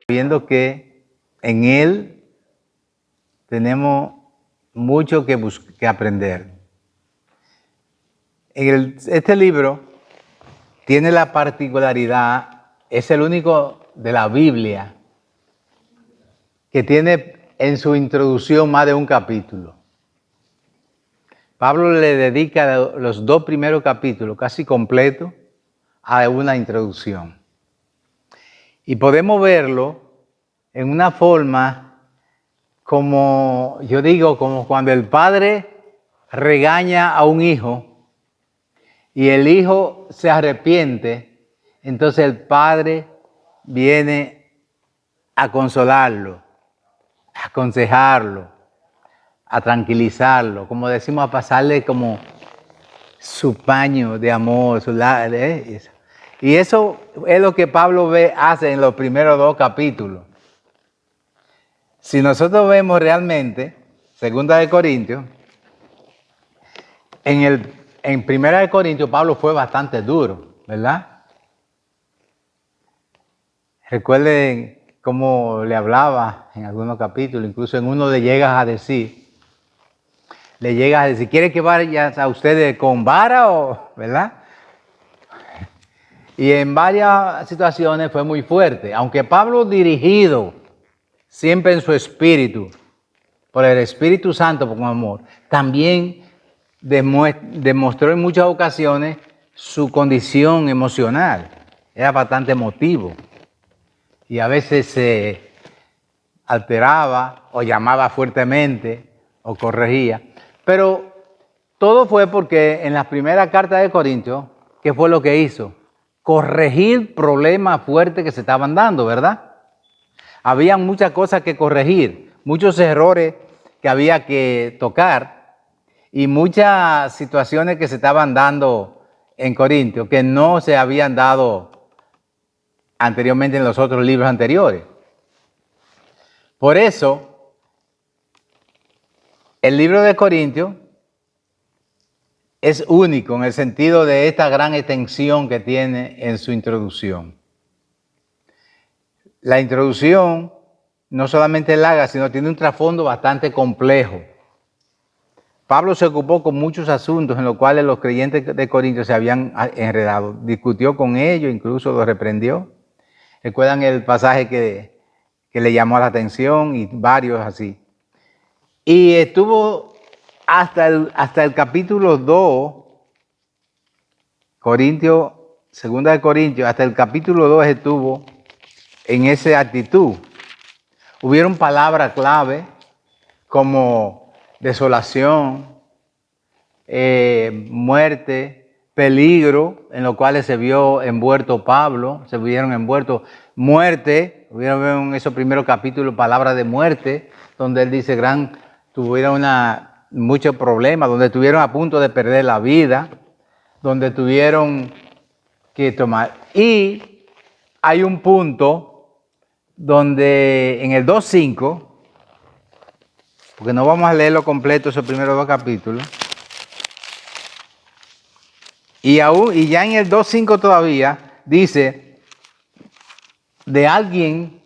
Viendo que en Él tenemos mucho que aprender. Este libro tiene la particularidad, es el único de la Biblia que tiene en su introducción más de un capítulo. Pablo le dedica los 2 primeros capítulos, casi completos, a una introducción. Y podemos verlo en una forma como, yo digo, como cuando el padre regaña a un hijo y el hijo se arrepiente, entonces el padre viene a consolarlo, a aconsejarlo, a tranquilizarlo, como decimos, a pasarle como su paño de amor, y eso es lo que Pablo hace en los primeros 2 capítulos. Si nosotros vemos realmente, 2 de Corintios, en 1 de Corintios Pablo fue bastante duro, ¿verdad? Recuerden cómo le hablaba en algunos capítulos, incluso en uno le llega a decir, ¿quiere que vayas a ustedes con vara o, verdad? Y en varias situaciones fue muy fuerte, aunque Pablo dirigido siempre en su espíritu, por el Espíritu Santo, con amor, también demostró en muchas ocasiones su condición emocional. Era bastante emotivo y a veces se alteraba o llamaba fuertemente o corregía. Pero todo fue porque en la primera carta de Corintios, ¿qué fue lo que hizo? Corregir problemas fuertes que se estaban dando, ¿verdad? Había muchas cosas que corregir, muchos errores que había que tocar y muchas situaciones que se estaban dando en Corintios que no se habían dado anteriormente en los otros libros anteriores. Por eso, el libro de Corintios es único en el sentido de esta gran extensión que tiene en su introducción. La introducción no solamente es larga, sino tiene un trasfondo bastante complejo. Pablo se ocupó con muchos asuntos en los cuales los creyentes de Corinto se habían enredado. Discutió con ellos, incluso los reprendió. ¿Recuerdan el pasaje que le llamó la atención? Y varios así. Y estuvo hasta el capítulo 2, Corintios, 2 de Corintios, hasta el capítulo 2 estuvo en esa actitud. Hubieron palabras clave como desolación, muerte, peligro, en los cuales se vio envuelto Pablo, se vieron envueltos muerte, hubieron en esos primeros capítulos palabras de muerte, donde él dice tuvieron muchos problemas, donde estuvieron a punto de perder la vida, donde tuvieron que tomar. Y hay un punto donde en el 2.5, porque no vamos a leerlo completo esos primeros 2 capítulos, y ya en el 2.5 todavía dice de alguien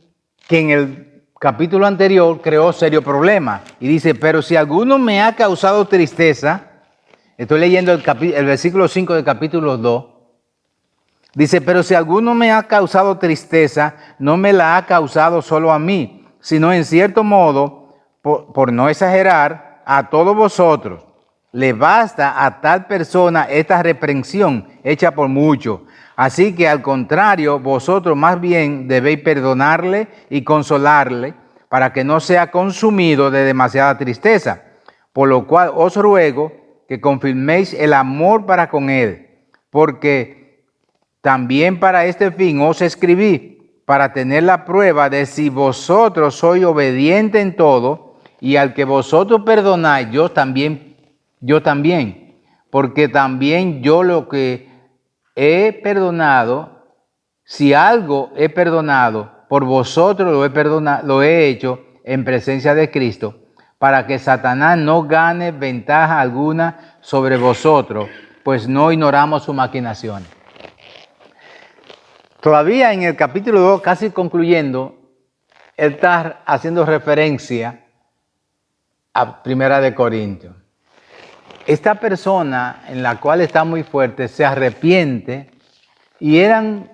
que en el capítulo anterior creó serio problema, y dice, pero si alguno me ha causado tristeza, estoy leyendo el versículo 5 del capítulo 2, dice, pero si alguno me ha causado tristeza, no me la ha causado solo a mí, sino en cierto modo, por no exagerar, a todos vosotros. Le basta a tal persona esta reprensión hecha por muchos. Así que al contrario, vosotros más bien debéis perdonarle y consolarle para que no sea consumido de demasiada tristeza. Por lo cual os ruego que confirméis el amor para con él, porque también para este fin os escribí, para tener la prueba de si vosotros sois obedientes en todo, y al que vosotros perdonáis, yo también, porque también yo lo que he perdonado, si algo he perdonado, por vosotros lo he hecho en presencia de Cristo, para que Satanás no gane ventaja alguna sobre vosotros, pues no ignoramos sus maquinaciones. todavía en el capítulo 2, casi concluyendo, él está haciendo referencia a Primera de Corintios. Esta persona en la cual está muy fuerte se arrepiente y eran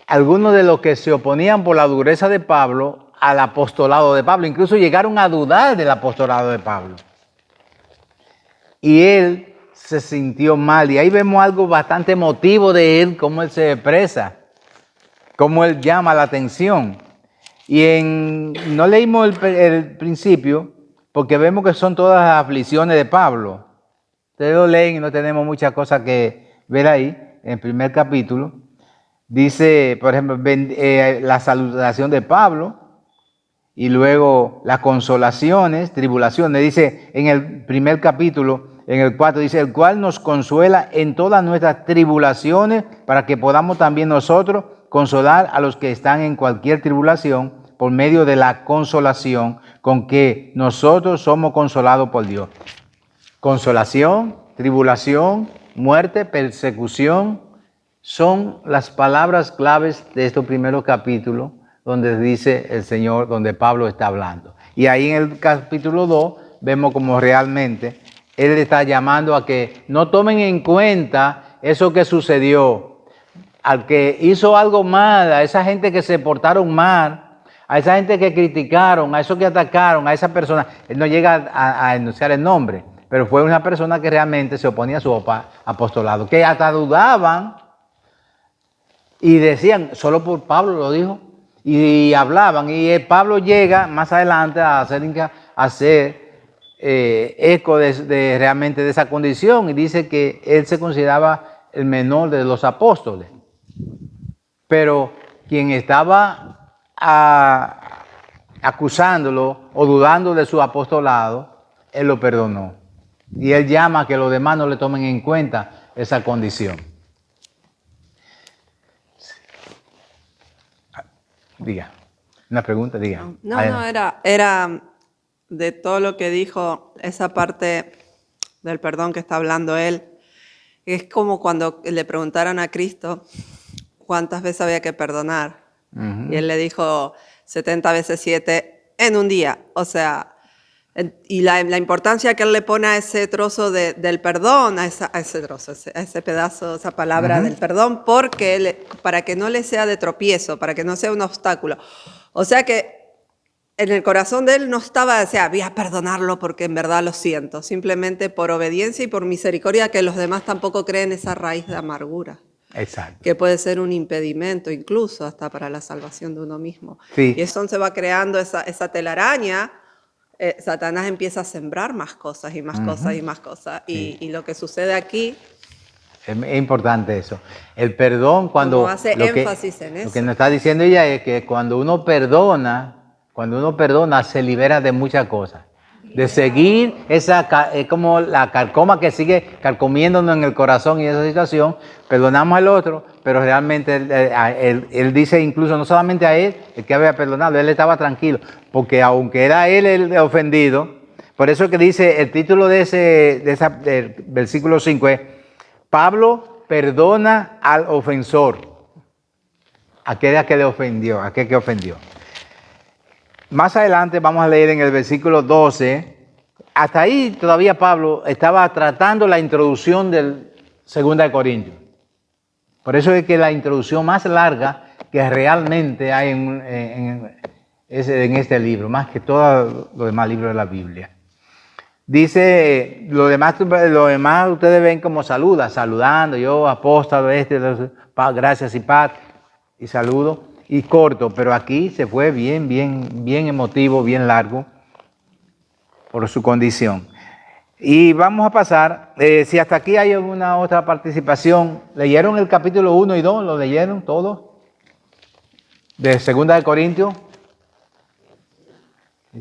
algunos de los que se oponían por la dureza de Pablo al apostolado de Pablo. Incluso llegaron a dudar del apostolado de Pablo. Y él se sintió mal. Y ahí vemos algo bastante emotivo de él, cómo él se expresa, cómo él llama la atención. Y no leímos el principio porque vemos que son todas las aflicciones de Pablo. Ustedes lo leen y no tenemos muchas cosas que ver ahí, en el primer capítulo. Dice, por ejemplo, la salutación de Pablo y luego las consolaciones, tribulaciones. Dice en el primer capítulo, en el 4, dice, el cual nos consuela en todas nuestras tribulaciones para que podamos también nosotros consolar a los que están en cualquier tribulación por medio de la consolación con que nosotros somos consolados por Dios. Consolación, tribulación, muerte, persecución, son las palabras claves de estos primeros capítulos donde dice el Señor, donde Pablo está hablando. Y ahí en el capítulo 2 vemos como realmente Él está llamando a que no tomen en cuenta eso que sucedió. Al que hizo algo mal, a esa gente que se portaron mal, a esa gente que criticaron, a esos que atacaron, a esa persona. Él no llega a enunciar el nombre, pero fue una persona que realmente se oponía a su apostolado, que hasta dudaban y decían, solo por Pablo lo dijo, y hablaban. Y Pablo llega más adelante a hacer eco realmente de esa condición y dice que él se consideraba el menor de los apóstoles. Pero quien estaba acusándolo o dudando de su apostolado, él lo perdonó. Y él llama a que los demás no le tomen en cuenta esa condición. Diga, una pregunta, diga. No, era de todo lo que dijo, esa parte del perdón que está hablando él. Es como cuando le preguntaron a Cristo cuántas veces había que perdonar. Y él le dijo 70 veces 7 en un día. O sea, y la importancia que él le pone a ese trozo del perdón, a ese trozo, a ese pedazo, esa palabra del perdón, porque para que no le sea de tropiezo, para que no sea un obstáculo. O sea que en el corazón de él no estaba, o sea, voy a perdonarlo porque en verdad lo siento, simplemente por obediencia y por misericordia, que los demás tampoco creen esa raíz de amargura. Exacto. Que puede ser un impedimento incluso hasta para la salvación de uno mismo. Sí. Y entonces va creando esa telaraña. Satanás empieza a sembrar más cosas y más cosas y más cosas. Sí. Y lo que sucede aquí... Es importante eso. El perdón, cuando... Como hace énfasis en eso. Lo que nos está diciendo ella es que cuando uno perdona, se libera de muchas cosas. De seguir es como la carcoma que sigue carcomiéndonos en el corazón y esa situación. Perdonamos al otro, pero realmente él dice incluso no solamente a él, el que había perdonado, él estaba tranquilo, porque aunque era él el ofendido, por eso que dice el título del versículo 5 es Pablo perdona al ofensor, aquel que le ofendió, aquel que ofendió. Más adelante vamos a leer en el versículo 12, hasta ahí todavía Pablo estaba tratando la introducción del 2 de Corintios. Por eso es que la introducción más larga que realmente hay en este libro, más que todos los demás libros de la Biblia. Dice, lo demás ustedes ven como saludando, yo apóstol, gracias y paz, y saludo. Y corto, pero aquí se fue bien emotivo, bien largo por su condición. Y vamos a pasar, si hasta aquí hay alguna otra participación, ¿leyeron el capítulo 1 y 2? ¿Lo leyeron todos? De 2 de Corintios.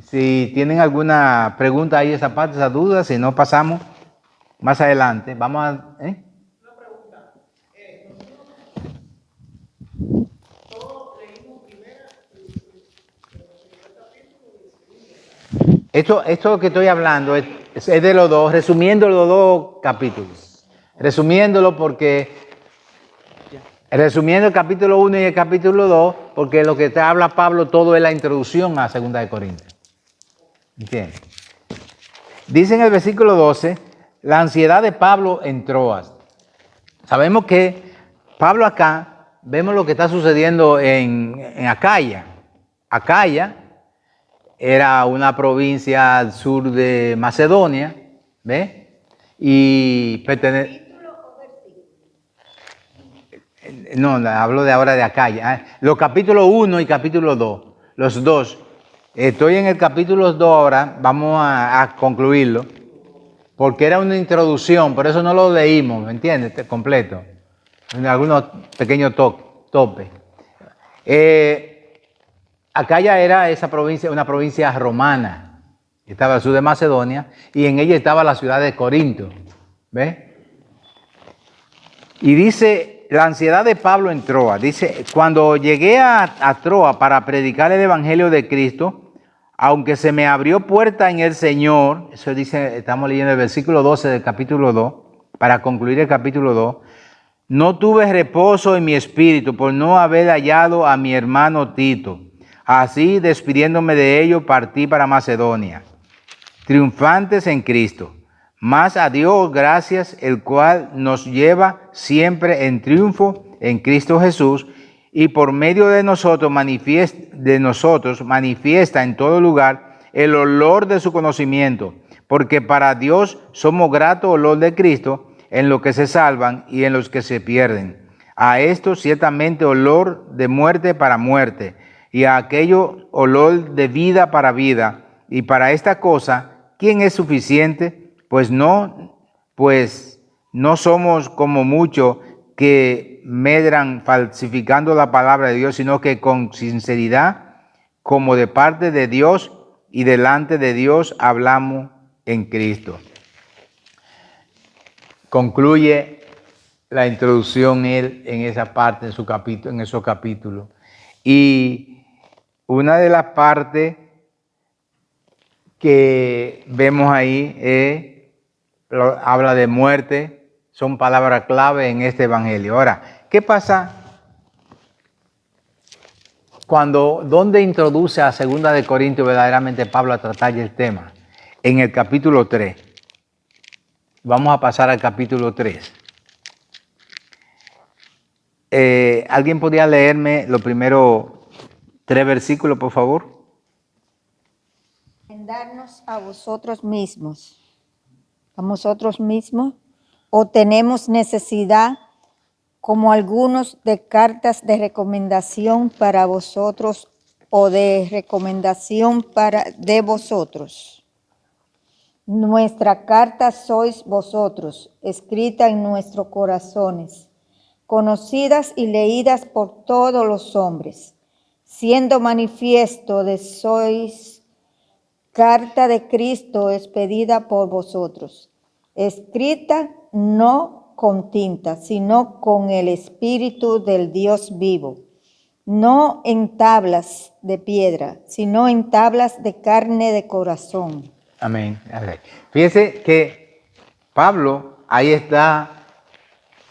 Si tienen alguna pregunta ahí, esa parte, esa duda, si no pasamos más adelante. Vamos a... Esto que estoy hablando es de los dos, resumiendo los dos capítulos. Resumiéndolo porque Resumiendo el capítulo 1 y el capítulo 2, porque lo que te habla Pablo todo es la introducción a 2 de Corintios. ¿Entiendes? Dice en el versículo 12, la ansiedad de Pablo en Troas. Sabemos que Pablo acá, vemos lo que está sucediendo en Acaya. Acaya era una provincia al sur de Macedonia, ¿ves? Y no, hablo de ahora de Acaya. Los capítulos 1 y capítulo 2, los dos. Estoy en el capítulo 2 ahora, vamos a concluirlo, porque era una introducción, por eso no lo leímos, ¿me entiendes? Completo. En algunos pequeños topes. Acaya era esa provincia, una provincia romana, estaba al sur de Macedonia, y en ella estaba la ciudad de Corinto. ¿Ves? Y dice, la ansiedad de Pablo en Troas. Dice, cuando llegué a Troas para predicar el evangelio de Cristo, aunque se me abrió puerta en el Señor, eso dice, estamos leyendo el versículo 12 del capítulo 2, para concluir el capítulo 2, no tuve reposo en mi espíritu por no haber hallado a mi hermano Tito. Así, despidiéndome de ello, partí para Macedonia, triunfantes en Cristo. Mas a Dios gracias, el cual nos lleva siempre en triunfo en Cristo Jesús, y por medio de nosotros manifiesta en todo lugar el olor de su conocimiento, porque para Dios somos grato olor de Cristo en los que se salvan y en los que se pierden. A esto ciertamente olor de muerte para muerte, y a aquello olor de vida para vida. Y para esta cosa, ¿quién es suficiente? Pues no somos como muchos que medran falsificando la palabra de Dios, sino que con sinceridad, como de parte de Dios y delante de Dios, hablamos en Cristo. Concluye la introducción él en esa parte, en esos capítulos. Y una de las partes que vemos ahí habla de muerte, son palabras clave en este evangelio. Ahora, ¿qué pasa dónde introduce a 2 de Corintios verdaderamente Pablo a tratar el tema? En el capítulo 3. Vamos a pasar al capítulo 3. ¿Alguien podría leerme los primeros 3 versículos, por favor? Darnos a vosotros mismos, o tenemos necesidad, como algunos, de cartas de recomendación para vosotros o de recomendación de vosotros. Nuestra carta sois vosotros, escrita en nuestros corazones, conocidas y leídas por todos los hombres, siendo manifiesto de sois carta de Cristo expedida por vosotros, escrita no con tinta, sino con el Espíritu del Dios vivo, no en tablas de piedra, sino en tablas de carne de corazón. Amén. Fíjense que Pablo ahí está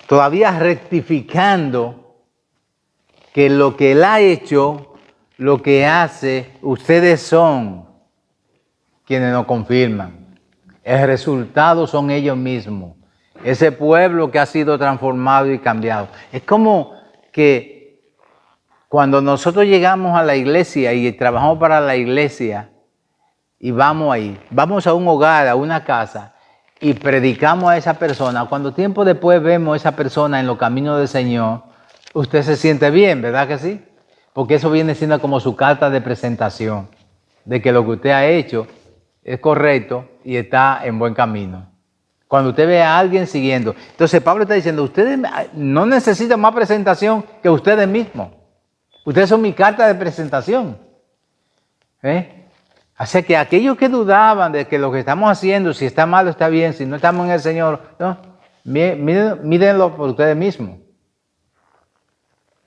todavía rectificando que lo que él ha hecho, lo que hace, ustedes son quienes nos confirman. El resultado son ellos mismos. Ese pueblo que ha sido transformado y cambiado. Es como que cuando nosotros llegamos a la iglesia y trabajamos para la iglesia y vamos ahí, vamos a un hogar, a una casa y predicamos a esa persona, cuando tiempo después vemos a esa persona en los caminos del Señor, usted se siente bien, ¿verdad que sí? Porque eso viene siendo como su carta de presentación, de que lo que usted ha hecho es correcto y está en buen camino. Cuando usted ve a alguien siguiendo. Entonces Pablo está diciendo, ustedes no necesitan más presentación que ustedes mismos. Ustedes son mi carta de presentación. Así que aquellos que dudaban de que lo que estamos haciendo, si está mal o está bien, si no estamos en el Señor, no, mírenlo por ustedes mismos.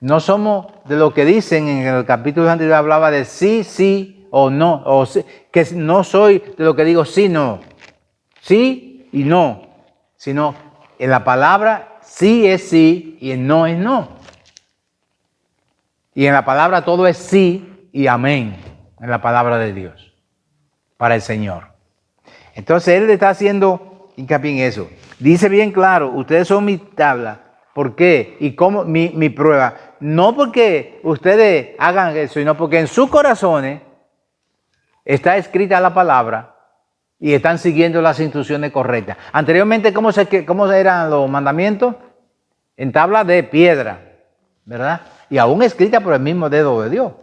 No somos de lo que dicen en el capítulo anterior, hablaba de sí, sí o no, o sí, que no soy de lo que digo sí, no, sí y no, sino en la palabra sí es sí y el no es no. Y en la palabra todo es sí y amén, en la palabra de Dios, para el Señor. Entonces Él le está haciendo hincapié en eso. Dice bien claro, ustedes son mi tabla. ¿Por qué? ¿Y cómo mi prueba? No porque ustedes hagan eso, sino porque en sus corazones está escrita la palabra y están siguiendo las instrucciones correctas. Anteriormente, ¿cómo eran los mandamientos? En tabla de piedra, ¿verdad? Y aún escrita por el mismo dedo de Dios.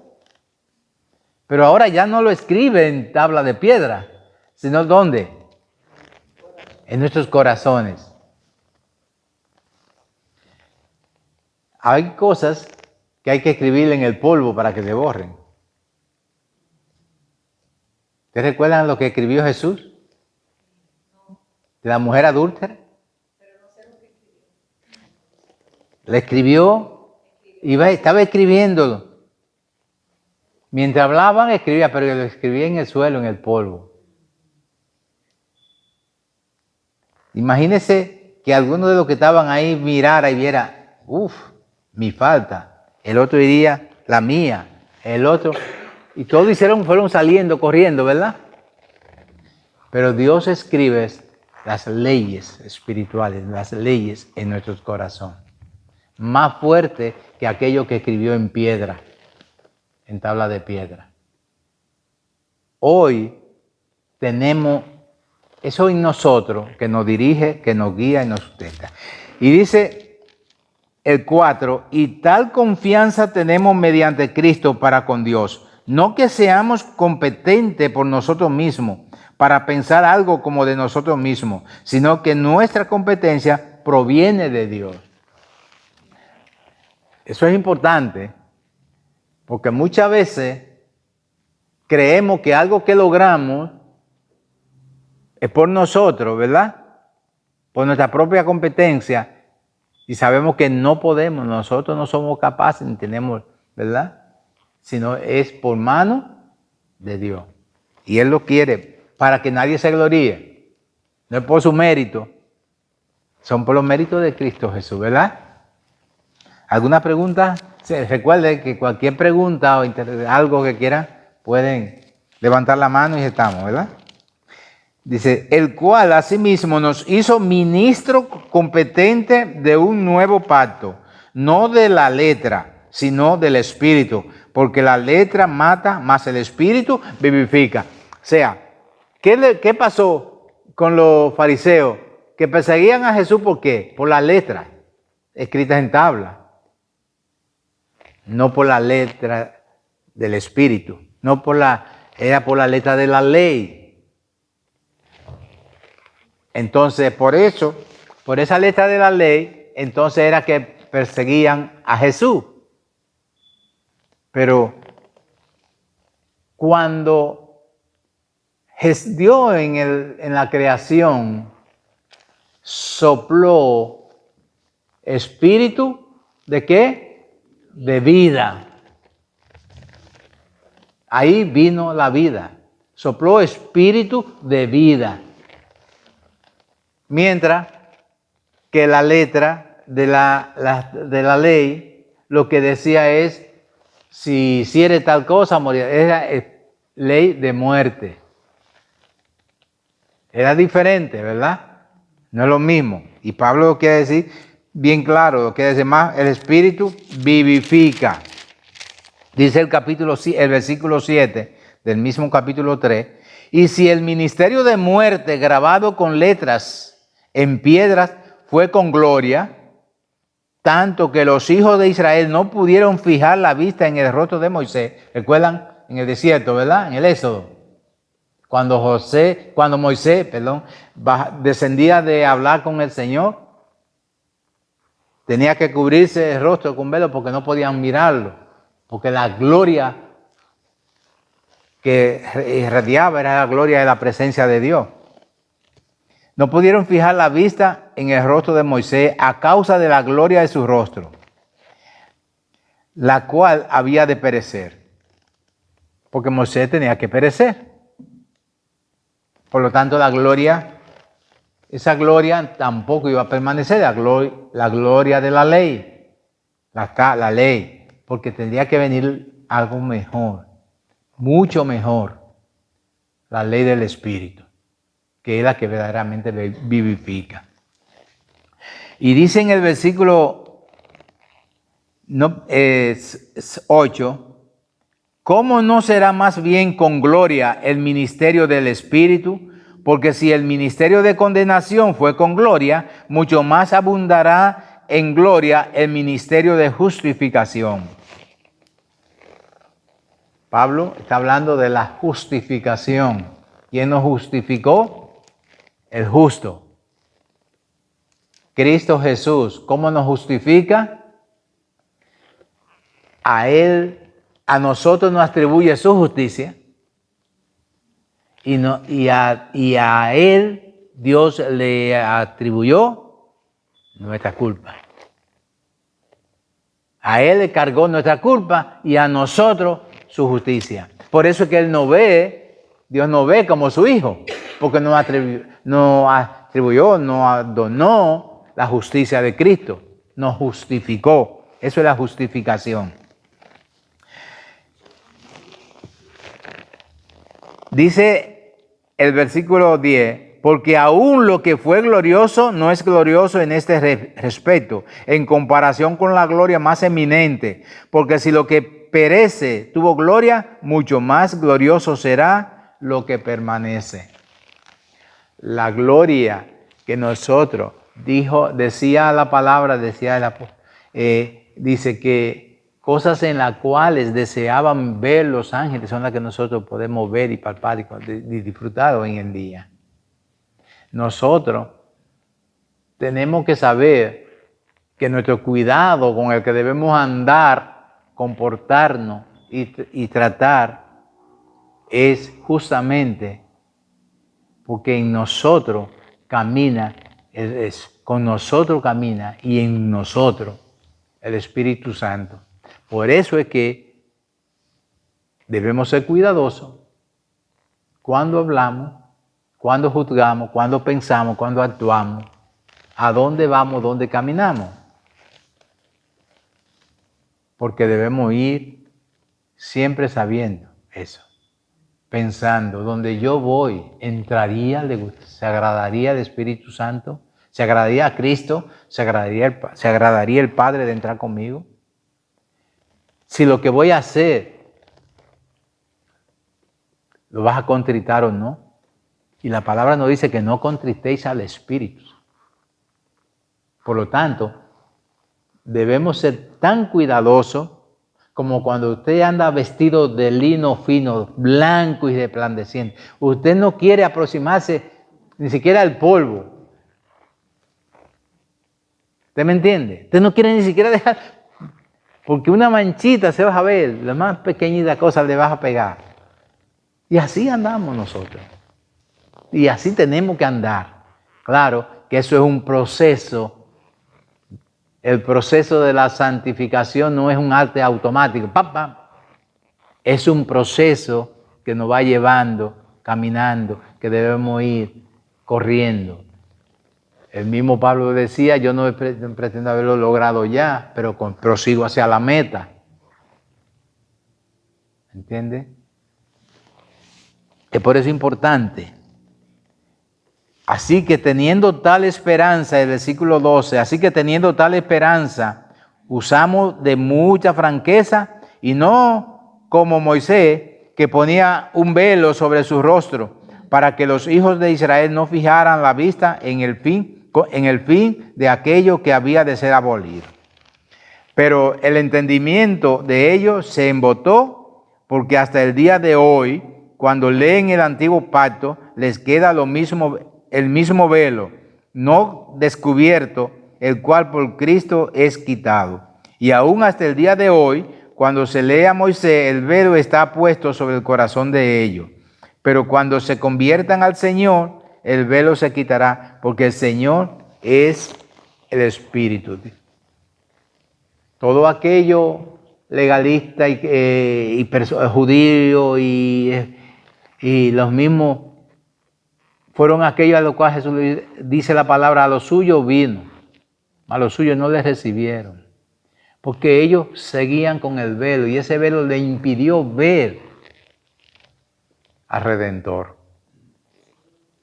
Pero ahora ya no lo escribe en tabla de piedra, sino ¿dónde? En nuestros corazones. Hay cosas que hay que escribir en el polvo para que se borren. ¿Ustedes recuerdan lo que escribió Jesús? De la mujer adúltera. Le escribió, estaba escribiéndolo. Mientras hablaban, escribía, pero lo escribía en el suelo, en el polvo. Imagínense que alguno de los que estaban ahí mirara y viera, mi falta. El otro diría, la mía. El otro. Y todos fueron saliendo, corriendo, ¿verdad? Pero Dios escribe las leyes espirituales, las leyes en nuestros corazones. Más fuerte que aquello que escribió en piedra, en tabla de piedra. Hoy tenemos eso en nosotros que nos dirige, que nos guía y nos sustenta. Y dice el 4, y tal confianza tenemos mediante Cristo para con Dios. No que seamos competentes por nosotros mismos para pensar algo como de nosotros mismos, sino que nuestra competencia proviene de Dios. Eso es importante, porque muchas veces creemos que algo que logramos es por nosotros, ¿verdad? Por nuestra propia competencia, y sabemos que no podemos, nosotros no somos capaces, ni tenemos, ¿verdad? Sino es por mano de Dios. Y Él lo quiere para que nadie se gloríe. No es por su mérito, son por los méritos de Cristo Jesús, ¿verdad? ¿Alguna pregunta? Recuerden que cualquier pregunta o algo que quieran, pueden levantar la mano y estamos, ¿verdad? Dice, el cual asimismo nos hizo ministro competente de un nuevo pacto, no de la letra, sino del Espíritu, porque la letra mata, mas el Espíritu vivifica. O sea, ¿qué pasó con los fariseos? Que perseguían a Jesús, ¿por qué? Por las letras escritas en tabla. No por la letra del Espíritu, era por la letra de la ley. Entonces, por esa letra de la ley, entonces era que perseguían a Jesús. Pero cuando Dios en la creación sopló espíritu, ¿de qué? De vida. Ahí vino la vida. Sopló espíritu de vida. Mientras que la letra de la ley lo que decía es, si hiciere tal cosa, morirá. Era ley de muerte. Era diferente, ¿verdad? No es lo mismo. Y Pablo lo quiere decir bien claro, lo quiere decir más, el Espíritu vivifica. Dice el versículo 7 del mismo capítulo 3, y si el ministerio de muerte grabado con letras en piedras fue con gloria, tanto que los hijos de Israel no pudieron fijar la vista en el rostro de Moisés. ¿Recuerdan? En el desierto, ¿verdad? En el Éxodo. Cuando Moisés descendía de hablar con el Señor, tenía que cubrirse el rostro con velo porque no podían mirarlo, porque la gloria que irradiaba era la gloria de la presencia de Dios. No pudieron fijar la vista en el rostro de Moisés a causa de la gloria de su rostro, la cual había de perecer, porque Moisés tenía que perecer. Por lo tanto, esa gloria tampoco iba a permanecer, la gloria de la ley, la ley. Porque tendría que venir algo mejor, mucho mejor, la ley del Espíritu, que es la que verdaderamente vivifica. Y dice en el versículo 8, ¿cómo no será más bien con gloria el ministerio del Espíritu? Porque si el ministerio de condenación fue con gloria, mucho más abundará en gloria el ministerio de justificación. Pablo está hablando de la justificación. ¿Quién nos justificó? El justo. Cristo Jesús. ¿Cómo nos justifica? A Él, a nosotros nos atribuye su justicia. Y a Él Dios le atribuyó nuestra culpa. A Él le cargó nuestra culpa y a nosotros su justicia. Por eso es que Él no ve, Dios no ve como su Hijo, porque no atribuyó, no adornó la justicia de Cristo, nos justificó. Eso es la justificación. Dice el versículo 10, porque aún lo que fue glorioso no es glorioso en este respecto, en comparación con la gloria más eminente, porque si lo que perece tuvo gloria, mucho más glorioso será lo que permanece. La gloria que nosotros, decía la palabra, dice que cosas en las cuales deseaban ver los ángeles son las que nosotros podemos ver y palpar y disfrutar hoy en día. Nosotros tenemos que saber que nuestro cuidado con el que debemos andar, comportarnos y tratar es justamente porque en nosotros camina, con nosotros camina y en nosotros el Espíritu Santo. Por eso es que debemos ser cuidadosos cuando hablamos, cuando juzgamos, cuando pensamos, cuando actuamos, a dónde vamos, dónde caminamos. Porque debemos ir siempre sabiendo eso, pensando, donde yo voy, se agradaría el Espíritu Santo, se agradaría a Cristo, se agradaría el Padre de entrar conmigo. Si lo que voy a hacer lo vas a contritar o no. Y la palabra nos dice que no contritéis al Espíritu. Por lo tanto, debemos ser tan cuidadosos como cuando usted anda vestido de lino fino, blanco y resplandeciente. Usted no quiere aproximarse ni siquiera al polvo. ¿Usted me entiende? Usted no quiere ni siquiera dejar, porque una manchita se va a ver, la más pequeñita cosa le vas a pegar. Y así andamos nosotros. Y así tenemos que andar. Claro que eso es un proceso. El proceso de la santificación no es un arte automático. ¡Pam, pam! Es un proceso que nos va llevando, caminando, que debemos ir corriendo. El mismo Pablo decía, yo no pretendo haberlo logrado ya, pero prosigo hacia la meta. ¿Entiende? Que por eso es importante. Así que teniendo tal esperanza, el versículo 12, así que teniendo tal esperanza, usamos de mucha franqueza y no como Moisés, que ponía un velo sobre su rostro, para que los hijos de Israel no fijaran la vista en el fin de aquello que había de ser abolido. Pero el entendimiento de ellos se embotó, porque hasta el día de hoy, cuando leen el antiguo pacto, les queda el mismo velo, no descubierto, el cual por Cristo es quitado. Y aún hasta el día de hoy, cuando se lee a Moisés, el velo está puesto sobre el corazón de ellos. Pero cuando se conviertan al Señor, el velo se quitará, porque el Señor es el Espíritu. Todo aquello legalista y judío y los mismos fueron aquellos a los cuales Jesús dice la palabra, a los suyos vino, a los suyos no les recibieron. porque ellos seguían con el velo y ese velo le impidió ver al Redentor.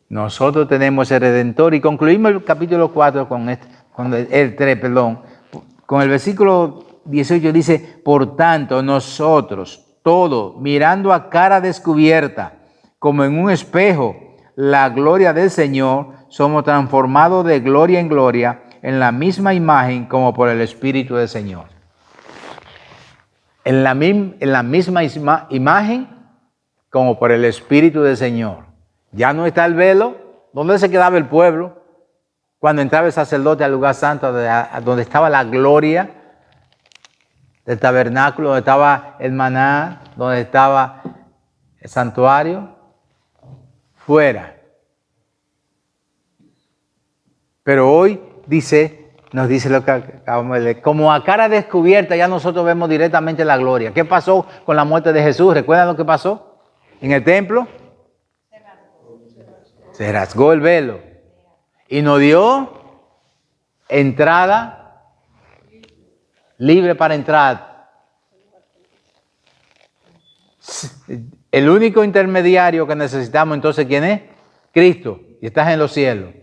Nosotros tenemos el Redentor y concluimos el capítulo 4 con el 3, con el versículo 18 dice, por tanto nosotros, todos, mirando a cara descubierta, como en un espejo, la gloria del Señor, somos transformados de gloria en gloria en la misma imagen como por el Espíritu del Señor. En la misma imagen como por el Espíritu del Señor. Ya no está el velo. ¿Dónde se quedaba el pueblo? Cuando entraba el sacerdote al lugar santo, donde estaba la gloria del tabernáculo, donde estaba el maná, donde estaba el santuario, fuera. Pero hoy nos dice lo que acabamos de leer, como a cara descubierta ya nosotros vemos directamente la gloria. ¿Qué pasó con la muerte de Jesús? ¿Recuerdan lo que pasó en el templo? Se rasgó el velo y nos dio entrada libre para entrar. El único intermediario que necesitamos entonces, ¿quién es? Cristo, y estás en los cielos.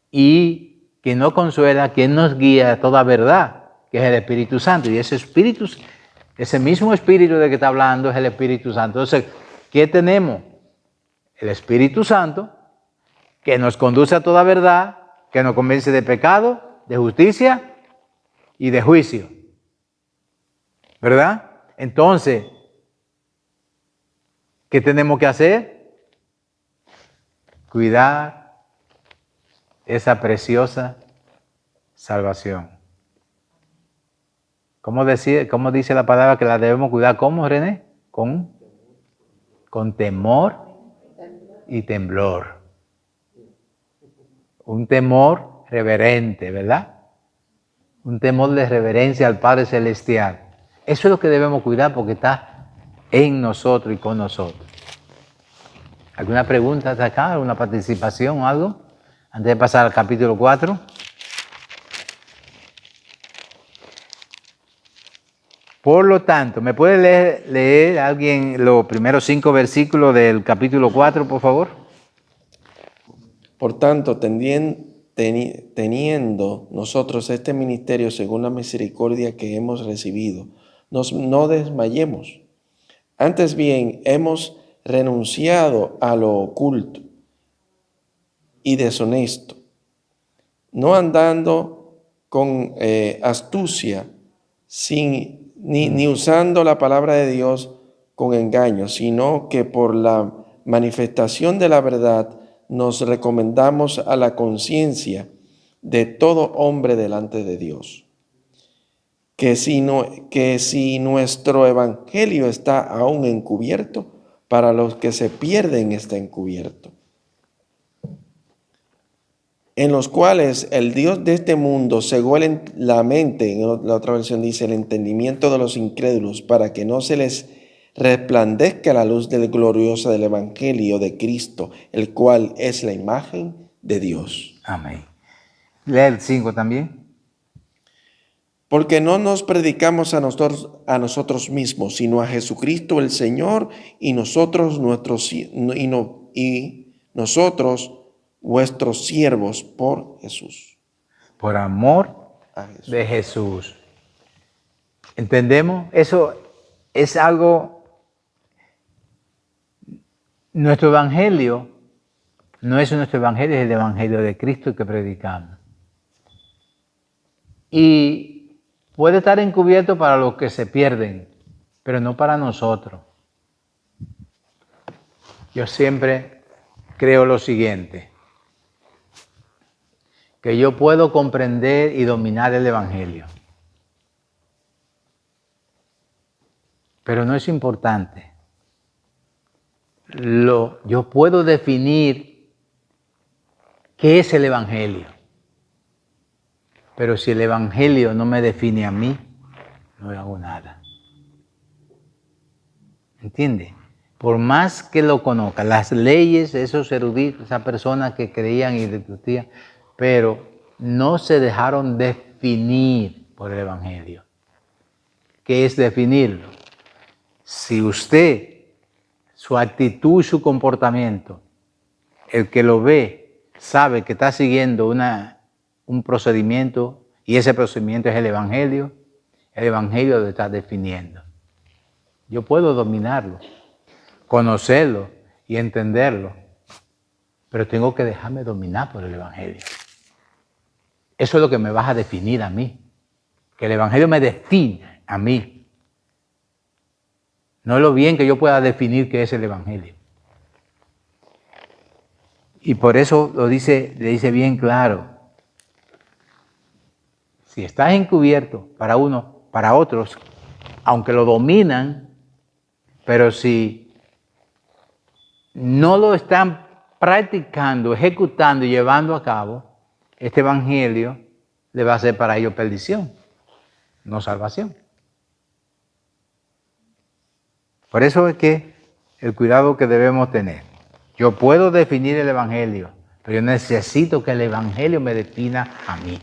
Y quien nos consuela, quien nos guía a toda verdad, que es el Espíritu Santo. Y ese mismo Espíritu de que está hablando es el Espíritu Santo. Entonces, ¿qué tenemos? El Espíritu Santo, que nos conduce a toda verdad, que nos convence de pecado, de justicia y de juicio. ¿Verdad? Entonces, ¿qué tenemos que hacer? Cuidar esa preciosa salvación. ¿Cómo dice la palabra que la debemos cuidar? ¿Cómo, René? Con temor y temblor. Un temor reverente, ¿verdad? Un temor de reverencia al Padre Celestial. Eso es lo que debemos cuidar porque está en nosotros y con nosotros. ¿Alguna pregunta hasta acá? ¿Alguna participación o algo? Antes de pasar al capítulo 4. Por lo tanto, ¿me puede leer alguien los primeros 5 versículos del capítulo 4, por favor? Por tanto, teniendo nosotros este ministerio según la misericordia que hemos recibido, no desmayemos. Antes bien, hemos renunciado a lo oculto y deshonesto, no andando con astucia, ni usando la palabra de Dios con engaño, sino que por la manifestación de la verdad nos recomendamos a la conciencia de todo hombre delante de Dios. Que si nuestro evangelio está aún encubierto, para los que se pierden está encubierto, en los cuales el Dios de este mundo cegó la mente, en la otra versión dice el entendimiento de los incrédulos, para que no se les resplandezca la luz del gloriosa del evangelio de Cristo, el cual es la imagen de Dios. Amén. Lee el 5 también. Porque no nos predicamos a nosotros mismos, sino a Jesucristo el Señor, y nosotros vuestros siervos por Jesús. Por amor A Jesús. de Jesús. ¿Entendemos? Eso es algo. Nuestro evangelio no es nuestro evangelio, es el evangelio de Cristo que predicamos. Y puede estar encubierto para los que se pierden, pero no para nosotros. Yo siempre creo lo siguiente, que yo puedo comprender y dominar el evangelio, pero no es importante. Yo puedo definir qué es el evangelio. Pero si el evangelio no me define a mí, no hago nada. ¿Entiende? Por más que lo conozca, las leyes, esos eruditos, esas personas que creían y discutían, pero no se dejaron definir por el Evangelio. ¿Qué es definirlo? Si usted, su actitud y su comportamiento, el que lo ve, sabe que está siguiendo un procedimiento y ese procedimiento es el Evangelio lo está definiendo. Yo puedo dominarlo, conocerlo y entenderlo, pero tengo que dejarme dominar por el Evangelio. Eso es lo que me va a definir a mí, que el Evangelio me define a mí. No es lo bien que yo pueda definir qué es el Evangelio. Y por eso le dice bien claro. Si estás encubierto para uno, para otros, aunque lo dominan, pero si no lo están practicando, ejecutando y llevando a cabo, este Evangelio le va a ser para ellos perdición, no salvación. Por eso es que el cuidado que debemos tener. Yo puedo definir el Evangelio, pero yo necesito que el Evangelio me defina a mí.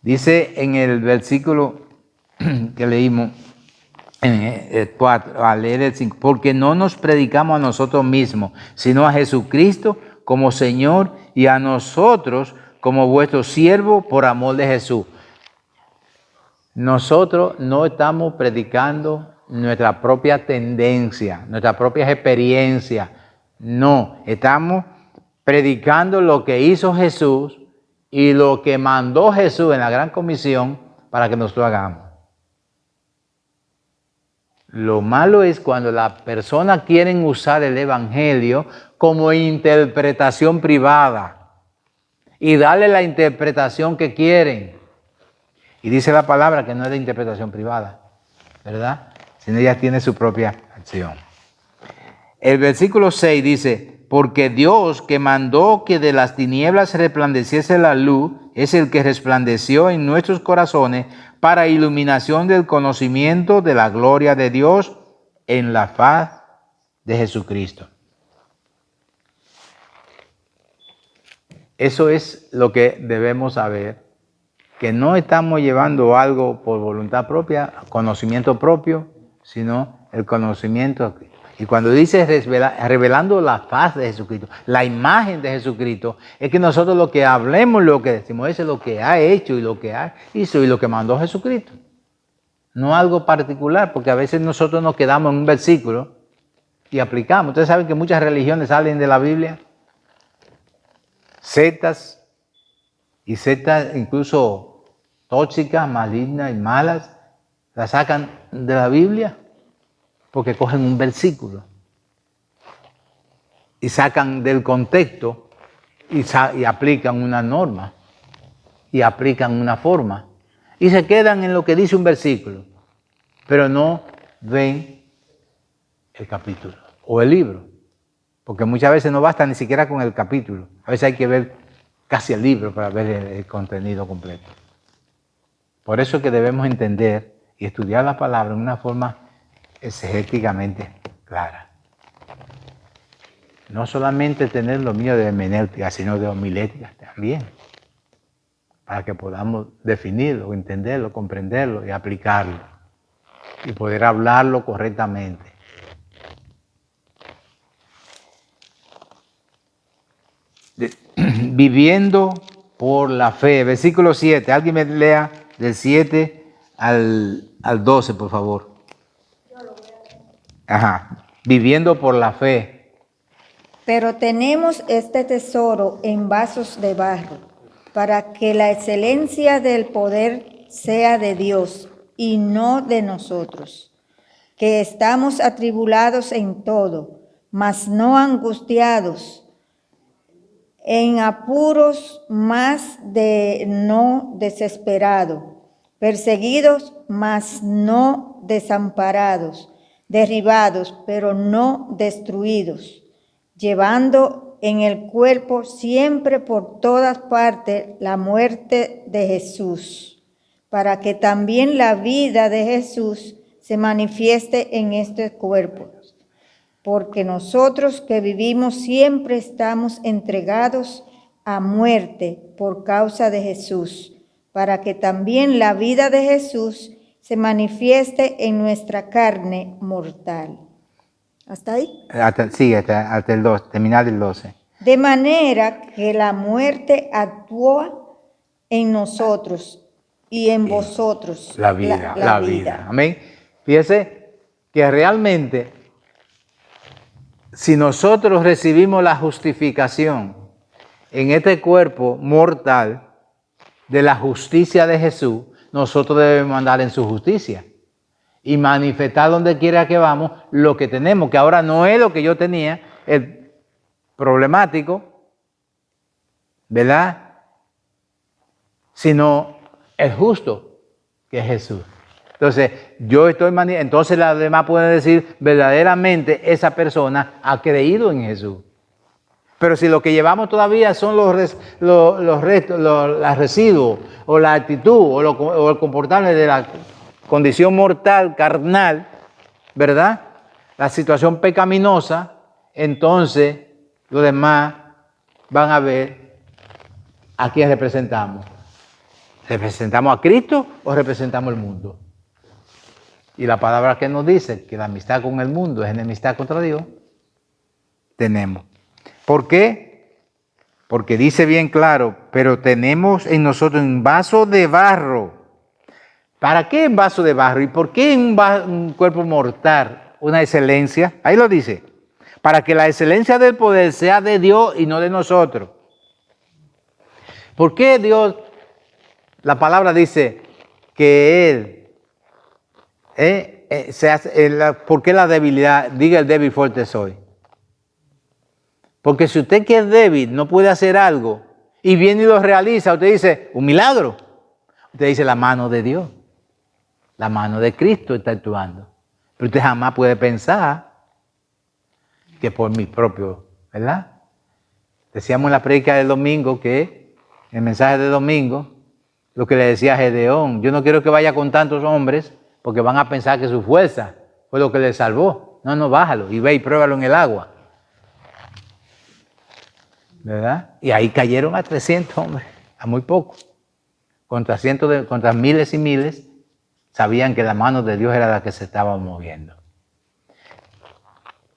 Dice en el versículo que leímos, en el 4, al leer el 5, porque no nos predicamos a nosotros mismos, sino a Jesucristo como Señor y a nosotros como vuestro siervo por amor de Jesús. Nosotros no estamos predicando nuestra propia tendencia, nuestras propias experiencias. No, estamos predicando lo que hizo Jesús y lo que mandó Jesús en la gran comisión para que nosotros hagamos. Lo malo es cuando las personas quieren usar el Evangelio como interpretación privada y darle la interpretación que quieren. Y dice la palabra que no es de interpretación privada, ¿verdad? Sino ella tiene su propia acción. El versículo 6 dice, porque Dios que mandó que de las tinieblas resplandeciese la luz, es el que resplandeció en nuestros corazones para iluminación del conocimiento de la gloria de Dios en la faz de Jesucristo. Eso es lo que debemos saber, que no estamos llevando algo por voluntad propia, conocimiento propio, sino el conocimiento. Y cuando dice revelando la faz de Jesucristo, la imagen de Jesucristo, es que nosotros lo que hablemos, lo que decimos, es lo que ha hecho y lo que hizo y lo que mandó Jesucristo. No algo particular, porque a veces nosotros nos quedamos en un versículo y aplicamos. Ustedes saben que muchas religiones salen de la Biblia, sectas incluso tóxicas, malignas y malas, las sacan de la Biblia porque cogen un versículo y sacan del contexto y aplican una norma y aplican una forma y se quedan en lo que dice un versículo, pero no ven el capítulo o el libro, porque muchas veces no basta ni siquiera con el capítulo, a veces hay que ver casi el libro para ver el contenido completo. Por eso es que debemos entender y estudiar la palabra en una forma exegéticamente clara. No solamente tener lo mío de hermenéutica, sino de homilética también, para que podamos definirlo, entenderlo, comprenderlo y aplicarlo, y poder hablarlo correctamente. Viviendo por la fe, versículo 7, alguien me lea del 7 al 12, por favor. Ajá. Viviendo por la fe. Pero tenemos este tesoro en vasos de barro, para que la excelencia del poder sea de Dios y no de nosotros, que estamos atribulados en todo, mas no angustiados, en apuros, mas no desesperados, perseguidos, mas no desamparados, derribados, pero no destruidos, llevando en el cuerpo siempre por todas partes la muerte de Jesús, para que también la vida de Jesús se manifieste en este cuerpo. Porque nosotros que vivimos siempre estamos entregados a muerte por causa de Jesús, para que también la vida de Jesús se manifieste en nuestra carne mortal. ¿Hasta ahí? Hasta el 2, terminar el 12. De manera que la muerte actúa en nosotros y en vosotros. La vida. Amén. Fíjese que realmente, si nosotros recibimos la justificación en este cuerpo mortal de la justicia de Jesús, nosotros debemos andar en su justicia y manifestar donde quiera que vamos lo que tenemos, que ahora no es lo que yo tenía, el problemático, ¿verdad? Sino el justo, que es Jesús. Entonces, entonces las demás pueden decir, verdaderamente esa persona ha creído en Jesús. Pero si lo que llevamos todavía son los restos, los residuos, o la actitud, o el comportamiento de la condición mortal, carnal, ¿verdad? La situación pecaminosa, entonces los demás van a ver a quién representamos. ¿Representamos a Cristo o representamos el mundo? Y la palabra que nos dice que la amistad con el mundo es enemistad contra Dios, tenemos. ¿Por qué? Porque dice bien claro, pero tenemos en nosotros un vaso de barro. ¿Para qué un vaso de barro? ¿Y por qué un cuerpo mortal una excelencia? Ahí lo dice. Para que la excelencia del poder sea de Dios y no de nosotros. ¿Por qué Dios, la palabra dice que ¿por qué la debilidad? Diga el débil fuerte soy. Porque si usted que es débil no puede hacer algo y viene y lo realiza, usted dice, un milagro. Usted dice, la mano de Dios, la mano de Cristo está actuando. Pero usted jamás puede pensar que por mi propio, ¿verdad? Decíamos en la predica del domingo que, en el mensaje de domingo, lo que le decía a Gedeón, yo no quiero que vaya con tantos hombres porque van a pensar que su fuerza fue lo que le salvó. No, bájalo y ve y pruébalo en el agua. ¿Verdad? Y ahí cayeron a 300 hombres, a muy poco. Contra miles y miles, sabían que la mano de Dios era la que se estaba moviendo.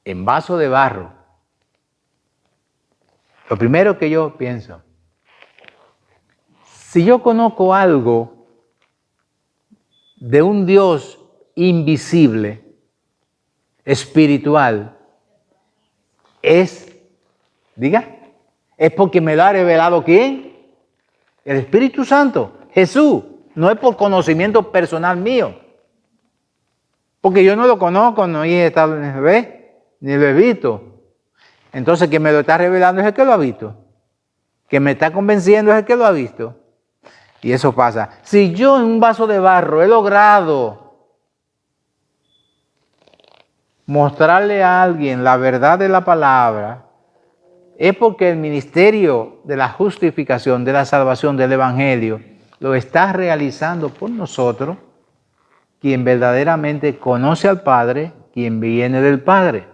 En vaso de barro, lo primero que yo pienso, si yo conozco algo de un Dios invisible, espiritual, es porque me lo ha revelado ¿quién? El Espíritu Santo, Jesús. No es por conocimiento personal mío. Porque yo no lo conozco, no he estado en el bebé, ni lo he visto. Entonces, quien me lo está revelando es el que lo ha visto. Quien me está convenciendo es el que lo ha visto. Y eso pasa. Si yo en un vaso de barro he logrado mostrarle a alguien la verdad de la palabra, es porque el ministerio de la justificación, de la salvación, del Evangelio, lo está realizando por nosotros, quien verdaderamente conoce al Padre, quien viene del Padre.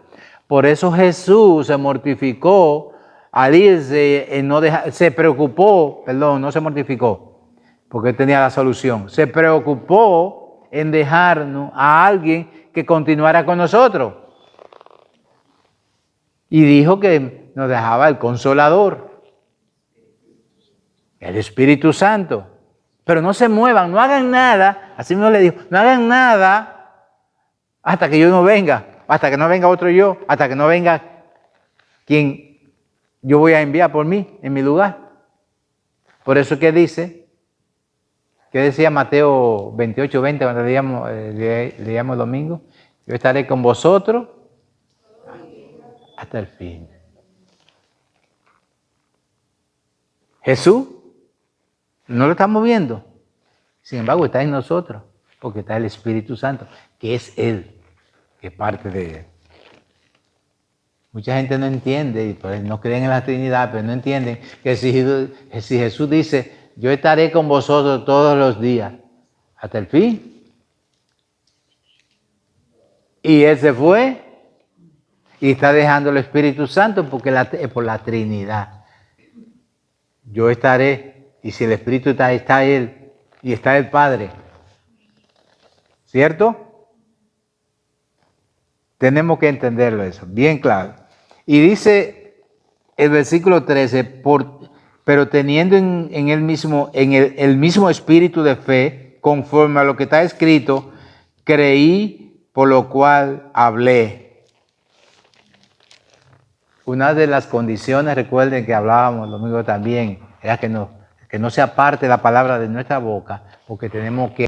Por eso Jesús se mortificó al irse, no se mortificó, porque él tenía la solución. Se preocupó en dejarnos a alguien que continuara con nosotros. Y dijo que nos dejaba el Consolador, el Espíritu Santo. Pero no se muevan, no hagan nada, así mismo le dijo, no hagan nada hasta que yo no venga, hasta que no venga otro yo, hasta que no venga quien yo voy a enviar por mí, en mi lugar. Por eso que dice, que decía Mateo 28:20, cuando leíamos el domingo, yo estaré con vosotros hasta el fin. Jesús no lo estamos viendo, sin embargo está en nosotros, porque está el Espíritu Santo, que es Él, que es parte de Él. Mucha gente no entiende, y pues no creen en la Trinidad, pero no entienden que si Jesús dice, yo estaré con vosotros todos los días, hasta el fin. Y Él se fue, y está dejando el Espíritu Santo, porque es por la Trinidad. yo estaré, y si el Espíritu está Él, y está el Padre. ¿Cierto? Tenemos que entenderlo eso, bien claro. Y dice el versículo 13, pero teniendo en el mismo espíritu de fe, conforme a lo que está escrito, creí, por lo cual hablé. Una de las condiciones, recuerden que hablábamos el domingo también, era que no se aparte la palabra de nuestra boca, porque tenemos que